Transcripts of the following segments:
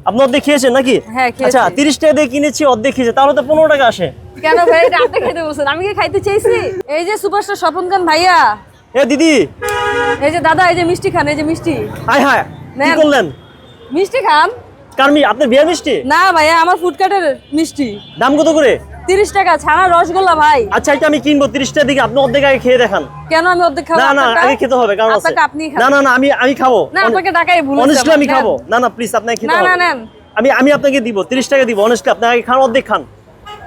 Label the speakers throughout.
Speaker 1: আপনি অর্ধেক খেয়েছেন নাকি?
Speaker 2: হ্যাঁ, খেয়েছি।
Speaker 1: আচ্ছা 30 টাকা দিয়ে কিনেছি, অর্ধেক খেয়েছে, তাহলে তো 15 টাকা আসে।
Speaker 2: কেন ভাই, এটা আপনি খাইতে বলছেন, আমি কি খাইতে চাইছি? এই যে সুপারস্টার স্বপন খান ভাইয়া,
Speaker 1: এ দিদি,
Speaker 2: এই যে দাদা, এই যে মিষ্টি খান, এই যে মিষ্টি।
Speaker 1: হায় হায়, কি
Speaker 2: নেন।
Speaker 1: করলেন?
Speaker 2: মিষ্টি খান।
Speaker 1: কারমি আপনার বিয়ার মিষ্টি?
Speaker 2: না ভাইয়া, আমার ফুডকার্টের মিষ্টি।
Speaker 1: দাম কত করে?
Speaker 2: 30 টাকা ছানা রসগোল্লা ভাই।
Speaker 1: আচ্ছা এটা আমি কিনবো 30 টাকা দিকে, আপনি অর্ধেক আগে খেয়ে দেখান।
Speaker 2: কেন আমি অর্ধেক খাবো?
Speaker 1: না না,
Speaker 2: আপনারটা?
Speaker 1: আগে খেতে হবে, কারণ আছে।
Speaker 2: আপনারটা আপনিই খান।
Speaker 1: না না না, আমি খাবো।
Speaker 2: না, আপনাকে টাকাই ভুল হচ্ছে
Speaker 1: অনেস্টলি
Speaker 2: আমার,
Speaker 1: আমি
Speaker 2: নেন।
Speaker 1: খাবো। না না প্লিজ, আপনাকে খেতে
Speaker 2: না
Speaker 1: হবে।
Speaker 2: না, নেন।
Speaker 1: আমি আপনাকে দিব 30 টাকা দিব, অনেস্টলি আপনি আগে খান, অর্ধেক খান,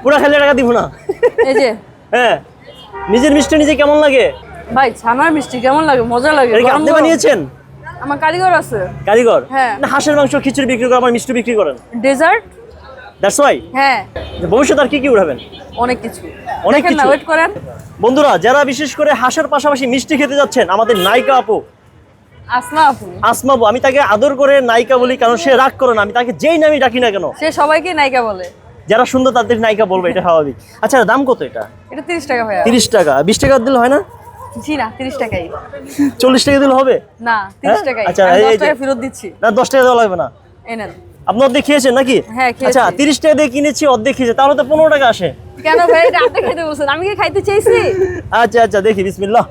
Speaker 1: পুরো খেলে টাকা দিব না।
Speaker 2: এই যে
Speaker 1: হ্যাঁ, নিজের মিষ্টি নিজে কেমন লাগে?
Speaker 2: ভাই, ছানার মিষ্টি কেমন লাগে? মজা লাগে।
Speaker 1: এটা কি
Speaker 2: গরম
Speaker 1: আপনি
Speaker 2: গরম।
Speaker 1: বানিয়েছেন?
Speaker 2: আমার কারিগর আছে।
Speaker 1: কারিগর?
Speaker 2: হ্যাঁ।
Speaker 1: না হাঁসের মাংস খিচুড়ি বিক্রি করেন, আমার মিষ্টি বিক্রি করেন,
Speaker 2: ডেজার্ট।
Speaker 1: That's why.
Speaker 2: হ্যাঁ,
Speaker 1: ভবিষ্যতে আর কি কি উঠাবেন?
Speaker 2: অনেক কিছু।
Speaker 1: অনেক
Speaker 2: দেখেন না,
Speaker 1: কিছু।
Speaker 2: ওয়েট করেন।
Speaker 1: বন্ধুরা, যারা বিশেষ করে হাঁসের পাশাপাশি মিষ্টি খেতে যাচ্ছেন, আমাদের নায়িকা আপু
Speaker 2: আসমা আপু,
Speaker 1: আসমা আপু, আমি তাকে আদর করে নায়িকা বলি, কারণ সে রাগ করে না, আমি তাকে যেই নামই ডাকি না কেন,
Speaker 2: সে সবাইকে নায়িকা বলে।
Speaker 1: যারা সুন্দর তাদের নায়িকা বলবে, এটা স্বাভাবিক। আচ্ছা দাম কত এটা?
Speaker 2: এটা 30 টাকা ভাইয়া।
Speaker 1: 30 টাকা? 20 টাকা দিলে হয় না?
Speaker 2: জি না, 30 টাকাই।
Speaker 1: 40 টাকা দিলে হবে?
Speaker 2: না, 30 টাকাই।
Speaker 1: আচ্ছা,
Speaker 2: আমি
Speaker 1: এই
Speaker 2: 10
Speaker 1: যে-
Speaker 2: টাকা ফেরত দিচ্ছি।
Speaker 1: না 10 টাকা দেওয়া লাগবে না।
Speaker 2: এই নেন।
Speaker 1: আপনি অর্ধেক খেয়েছেন নাকি?
Speaker 2: হ্যাঁ, খেয়েছি।
Speaker 1: আচ্ছা 30 টাকা দিয়ে কিনেছি, অর্ধেক খেয়েছে, তাহলে তো 15 টাকা আসে।
Speaker 2: কেন ভাই, এটা আপনি খাইতে বলছেন, আমি কি খাইতে চাইছি?
Speaker 1: আচ্ছা আচ্ছা, দেখি বিসমিল্লাহ।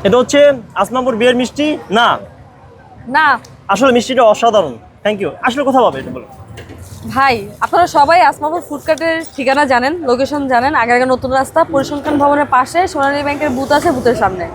Speaker 1: এটা হচ্ছে আসমাপুর বিয়ের মিষ্টি না?
Speaker 2: না
Speaker 1: আসলে মিষ্টিটা অসাধারণ। Thank you. আসলে কোথাও পাবে এটা বলো?
Speaker 2: ভাই, আপনারা সবাই আসমাপুর ফুডকার্টের ঠিকানা জানেন, লোকেশন জানেন। আগারগাঁও নতুন রাস্তা, পরিসংখ্যান ভবনের পাশে সোনালী ব্যাংকের বুথ আছে, বুথের সামনে।